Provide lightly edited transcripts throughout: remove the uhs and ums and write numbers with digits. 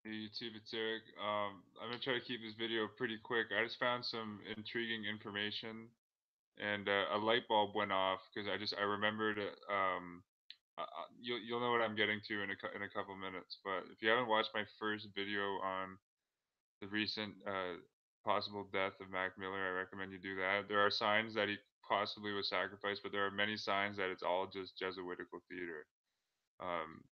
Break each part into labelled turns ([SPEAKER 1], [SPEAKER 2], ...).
[SPEAKER 1] Hey YouTube, it's Eric. I'm gonna try to keep this video pretty quick. I just found some intriguing information, and a light bulb went off because I remembered. You'll know what I'm getting to in a couple minutes. But if you haven't watched my first video on the recent possible death of Mac Miller, I recommend you do that. There are signs that he possibly was sacrificed, but there are many signs that it's all just Jesuitical theater. Um,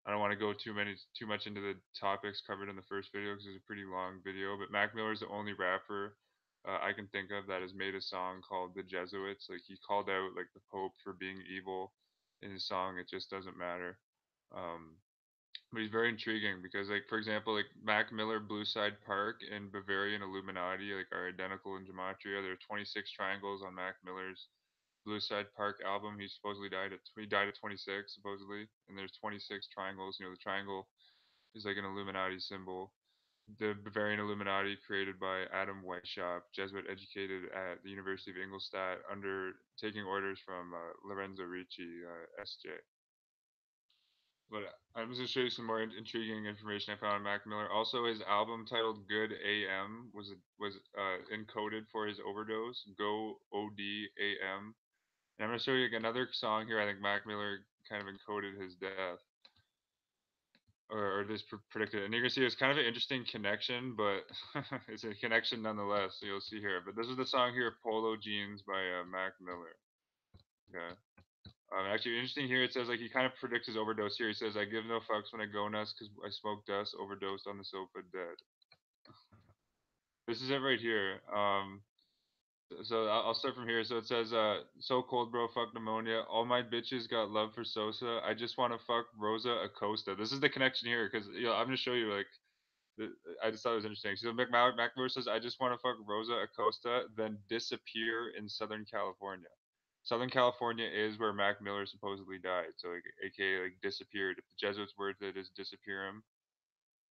[SPEAKER 1] I don't want to go too much into the topics covered in the first video because it's a pretty long video. But Mac Miller is the only rapper I can think of that has made a song called "The Jesuits." Like he called out like the Pope for being evil in his song. It just doesn't matter. Um, but he's very intriguing because, like, for example, like Mac Miller, Blue Side Park, and Bavarian Illuminati like are identical in gematria. There are 26 triangles on Mac Miller's Blue Side Park album. He died at 26 supposedly, and there's 26 triangles. You know, the triangle is like an Illuminati symbol. The Bavarian Illuminati, created by Adam Weishaupt, Jesuit educated at the University of Ingolstadt, under taking orders from Lorenzo Ricci, S.J. But I'm just gonna show you some more intriguing information I found on Mac Miller. Also, his album titled "Good A.M." was encoded for his overdose. Go O.D. A.M. And I'm gonna show you another song here. I think Mac Miller kind of encoded his death, or this predicted it. And you're gonna see it's kind of an interesting connection, but it's a connection nonetheless. So you'll see here. But this is the song here, "Polo Jeans" by Mac Miller. Okay. Actually, interesting here. It says like he kind of predicts his overdose here. He says, "I give no fucks when I go nuts because I smoke dust, overdosed on the sofa, dead." This is it right here. So I'll start from here. So it says, "So cold, bro. Fuck pneumonia. All my bitches got love for Sosa. I just want to fuck Rosa Acosta." This is the connection here, because I'm gonna show you like. I just thought it was interesting. So McMahon says, "I just want to fuck Rosa Acosta, then disappear in Southern California." Southern California is where Mac Miller supposedly died. So like, AKA like disappeared. If the Jesuits' word to it is disappear him,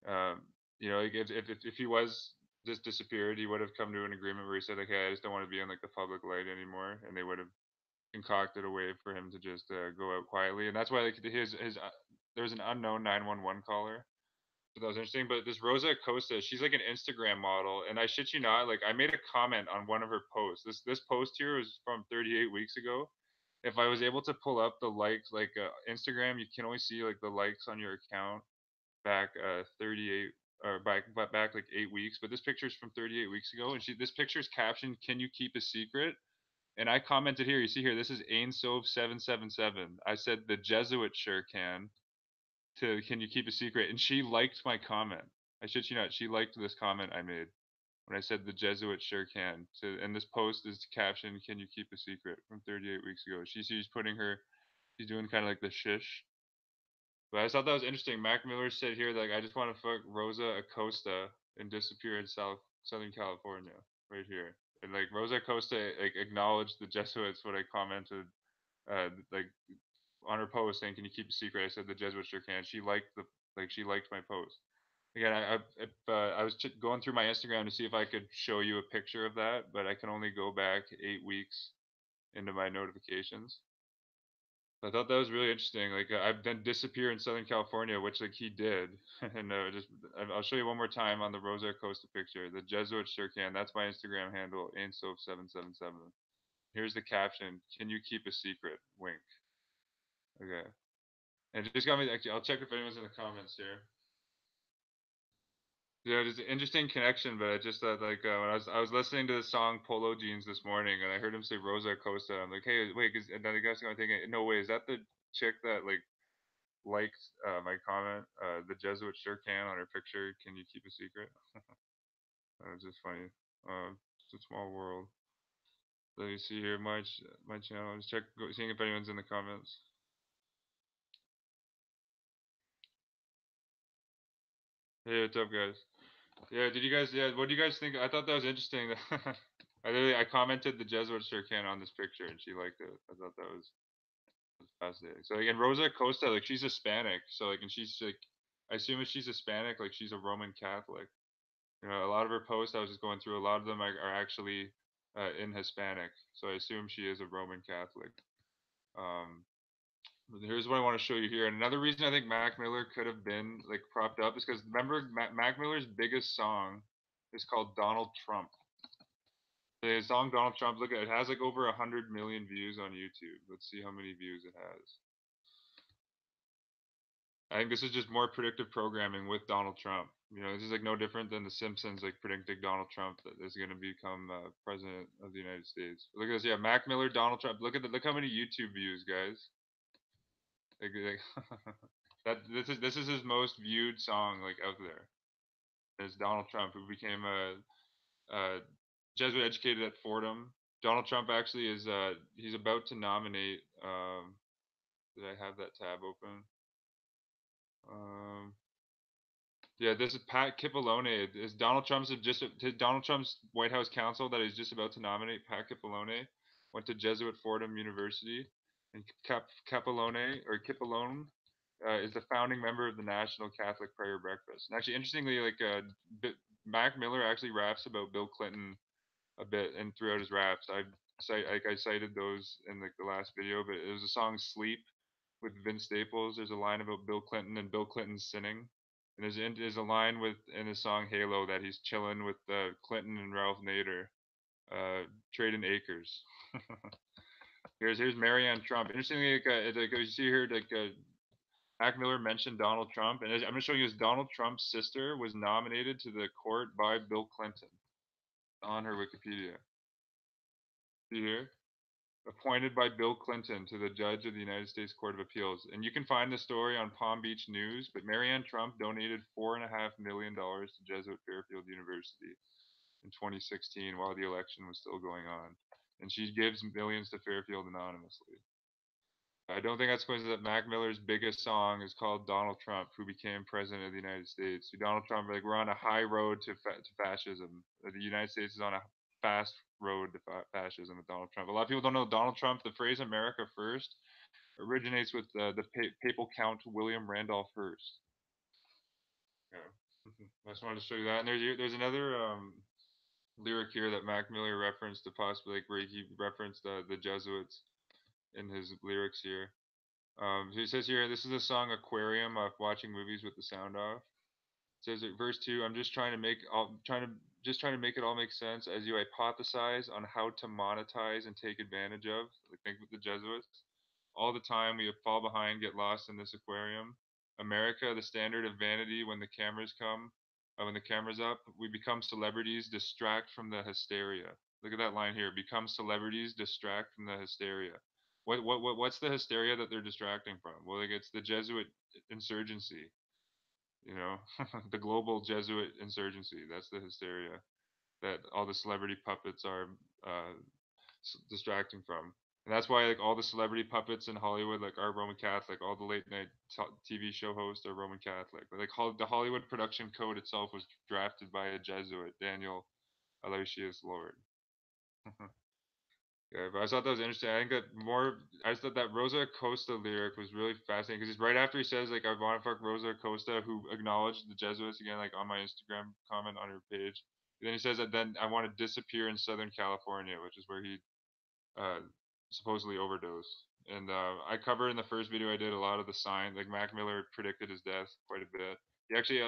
[SPEAKER 1] um, like if he was just disappeared, he would have come to an agreement where he said, "Okay, I just don't want to be in like the public light anymore," and they would have concocted a way for him to just go out quietly. And that's why like his there was an unknown 911 caller. So that was interesting. But this Rosa Acosta, she's like an Instagram model, and I shit you not, like I made a comment on one of her posts. This post here was from 38 weeks ago. If I was able to pull up the likes, like Instagram, you can only see like the likes on your account back 38 or back like 8 weeks. But this picture is from 38 weeks ago, and this picture's captioned, "Can you keep a secret?" And I commented here. You see here, this is Ainsove777. I said the Jesuit sure can. To "Can you keep a secret?" And she liked my comment. I shit you not. She liked this comment I made when I said the Jesuit sure can. And this post is captioned, "Can you keep a secret?" from 38 weeks ago. She's doing kind of like the shish. But I just thought that was interesting. Mac Miller said here, like, "I just want to fuck Rosa Acosta and disappear in Southern California," right here. And like Rosa Acosta like acknowledged the Jesuits when I commented, like on her post saying, "Can you keep a secret?" I said the Jesuits sure can. She liked my post. Again, I was going through my Instagram to see if I could show you a picture of that, but I can only go back 8 weeks into my notifications. I thought that was really interesting. Like I've been disappear in Southern California, which like he did, and I'll show you one more time on the Rosa Acosta picture. The Jesuits sure can. That's my Instagram handle, Ainsof777. Here's the caption: "Can you keep a secret? Wink." Okay. And it just got me. Actually, I'll check if anyone's in the comments here. Yeah, it's an interesting connection, but I just thought like when I was listening to the song "Polo Jeans" this morning, and I heard him say Rosa Acosta. I'm like, hey, wait, and then the guy's going thinking, no way, is that the chick that like liked my comment? The Jesuit sure can on her picture. Can you keep a secret? That was just funny. It's a small world. Let me see here my channel. Just seeing if anyone's in the comments. Hey, what's up, guys? Yeah, did you guys? Yeah, what do you guys think? I thought that was interesting. I commented the Jesuit sure can on this picture, and she liked it. I thought that was fascinating. So like, and Rosa Acosta, like she's Hispanic, so like, and she's like, I assume if she's Hispanic, like she's a Roman Catholic. A lot of her posts, I was just going through. A lot of them are actually in Hispanic, so I assume she is a Roman Catholic. Um, Here's what I want to show you here. And another reason I think Mac Miller could have been like propped up is because remember Mac Miller's biggest song is called Donald Trump. The song Donald Trump, look at it, it has like over 100 million views on YouTube. Let's see how many views it has. I think this is just more predictive programming with Donald Trump. You know, this is like no different than The Simpsons like predicting Donald Trump that is going to become president of the United States. Look at this, yeah, Mac Miller, Donald Trump. Look how many YouTube views, guys. Like that this is his most viewed song like out there. It's Donald Trump, who became a Jesuit educated at Fordham. Donald Trump actually is he's about to nominate. Did I have that tab open? Um, yeah, this is Pat Cipollone. Is Donald Trump's White House counsel that he's just about to nominate. Pat Cipollone went to Jesuit Fordham University, and Cipollone is the founding member of the National Catholic Prayer Breakfast. And actually, interestingly, like Mac Miller actually raps about Bill Clinton a bit, and throughout his raps, I cited those in like the last video, but it was a song "Sleep" with Vince Staples. There's a line about Bill Clinton and Bill Clinton sinning. And there's a line with in his song Halo that he's chilling with Clinton and Ralph Nader, trading acres. Here's Marianne Trump. Interestingly, like you see here, like Mac Miller mentioned Donald Trump, and I'm going to show you this. Donald Trump's sister was nominated to the court by Bill Clinton on her Wikipedia. See here? Appointed by Bill Clinton to the judge of the United States Court of Appeals. And you can find the story on Palm Beach News, but Marianne Trump donated $4.5 million to Jesuit Fairfield University in 2016 while the election was still going on. And she gives millions to Fairfield anonymously. I don't think that's coincidence that Mac Miller's biggest song is called Donald Trump, who became president of the United States. So Donald Trump, like we're on a high road to fascism. The United States is on a fast road to fascism with Donald Trump. A lot of people don't know Donald Trump. The phrase "America First" originates with papal count William Randolph Hearst. Yeah. I just wanted to show you that. And there's another lyric here that Mac Miller referenced to possibly like where he referenced the Jesuits in his lyrics here. So he says here, this is a song Aquarium of watching movies with the sound off. It says verse 2, I'm just trying to make it all make sense as you hypothesize on how to monetize and take advantage of, like think with the Jesuits. All the time we fall behind, get lost in this aquarium. America, the standard of vanity when the cameras come, when the camera's up, we become celebrities, distract from the hysteria. Look at that line here. Become celebrities, distract from the hysteria. What's the hysteria that they're distracting from? Well, like it's the Jesuit insurgency, you know, the global Jesuit insurgency. That's the hysteria that all the celebrity puppets are uh, distracting from. And that's why like all the celebrity puppets in Hollywood like are Roman Catholic. All the late night TV show hosts are Roman Catholic. Like the Hollywood production code itself was drafted by a Jesuit, Daniel Aloysius Lord. Yeah, but I thought that was interesting. I think that more. I just thought that Rosa Acosta lyric was really fascinating because it's right after he says like I want to fuck Rosa Acosta, who acknowledged the Jesuits again, like on my Instagram comment on her page. And then he says that then I want to disappear in Southern California, which is where he uh, supposedly overdosed. And I covered in the first video I did a lot of the signs. Like Mac Miller predicted his death quite a bit. He actually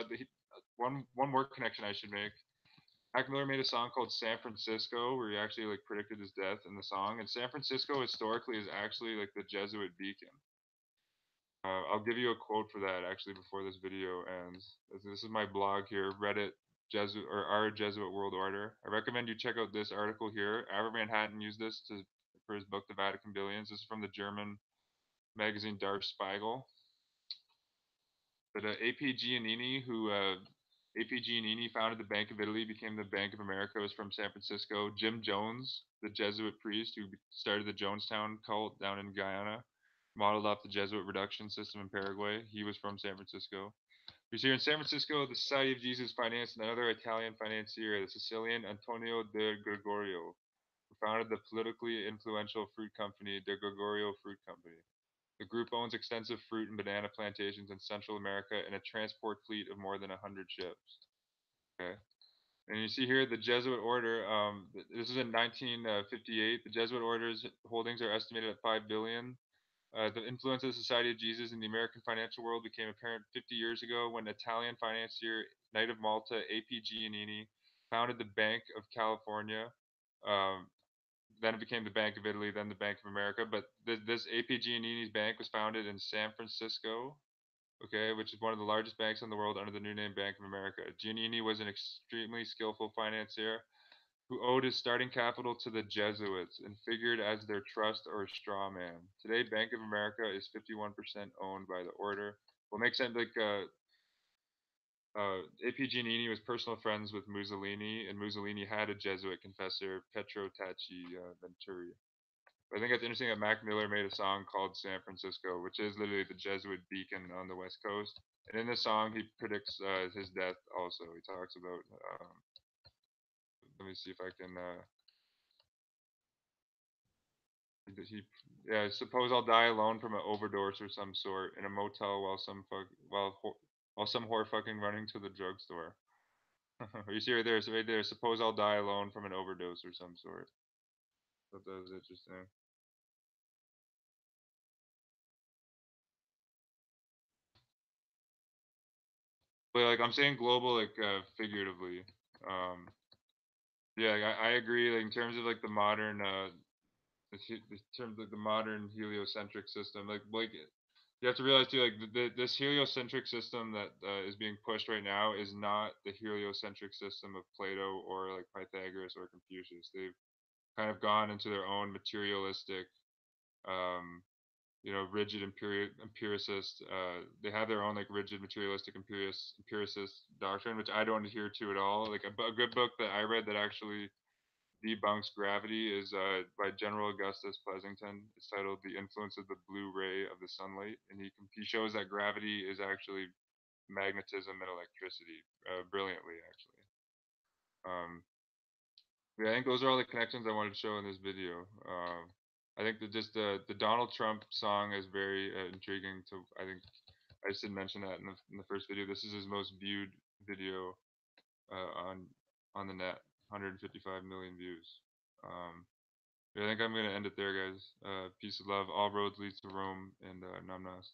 [SPEAKER 1] one more connection I should make. Mac Miller made a song called San Francisco where he actually like predicted his death in the song. And San Francisco historically is actually like the Jesuit beacon. I'll give you a quote for that actually before this video ends. This is my blog here, Reddit Jesuit or Our Jesuit World Order. I recommend you check out this article here. Albert Manhattan used this for his book, The Vatican Billions. This is from the German magazine Der Spiegel. But AP Giannini, who AP Giannini founded the Bank of Italy, became the Bank of America, was from San Francisco. Jim Jones, the Jesuit priest who started the Jonestown cult down in Guyana, modeled off the Jesuit reduction system in Paraguay. He was from San Francisco. He's here in San Francisco. The Society of Jesus financed another Italian financier, the Sicilian Antonio de Gregorio, who founded the politically influential fruit company, De Gregorio Fruit Company. The group owns extensive fruit and banana plantations in Central America and a transport fleet of more than 100 ships. Okay. And you see here the Jesuit order. This is in 1958. The Jesuit order's holdings are estimated at 5 billion. The influence of the Society of Jesus in the American financial world became apparent 50 years ago when Italian financier Knight of Malta A.P. Giannini founded the Bank of California. Um, then it became the Bank of Italy, then the Bank of America. But this A.P. Giannini's bank was founded in San Francisco, okay, which is one of the largest banks in the world under the new name Bank of America. Giannini was an extremely skillful financier who owed his starting capital to the Jesuits and figured as their trust or straw man. Today, Bank of America is 51% owned by the order. What makes sense, like A.P. Giannini was personal friends with Mussolini, and Mussolini had a Jesuit confessor, Pietro Tacci Venturi. I think it's interesting that Mac Miller made a song called San Francisco, which is literally the Jesuit beacon on the West Coast. And in the song, he predicts his death also. He talks about, let me see if I can he yeah, suppose I'll die alone from an overdose or some sort in a motel while some whore fucking running to the drugstore. You see right there, so right there. Suppose I'll die alone from an overdose or some sort. Thought that was interesting. But like I'm saying global, like figuratively. Um, yeah, like, I agree. Like in terms of like the modern in terms of the modern heliocentric system, like you have to realize too, like this heliocentric system that is being pushed right now is not the heliocentric system of Plato or like Pythagoras or Confucius. They've kind of gone into their own materialistic, um, rigid empiricist. They have their own like rigid materialistic empiricist doctrine, which I don't adhere to at all. Like a good book that I read that actually debunks gravity is by General Augustus Pleasington. It's titled "The Influence of the Blue Ray of the Sunlight," and he shows that gravity is actually magnetism and electricity brilliantly, actually. Um, yeah, I think those are all the connections I wanted to show in this video. I think that just the Donald Trump song is very intriguing. To I think I just didn't mention that in the first video. This is his most viewed video on the net, 155 million views. Um, Yeah, I think I'm gonna end it there, guys. Peace of love. All roads lead to Rome, and Namnas.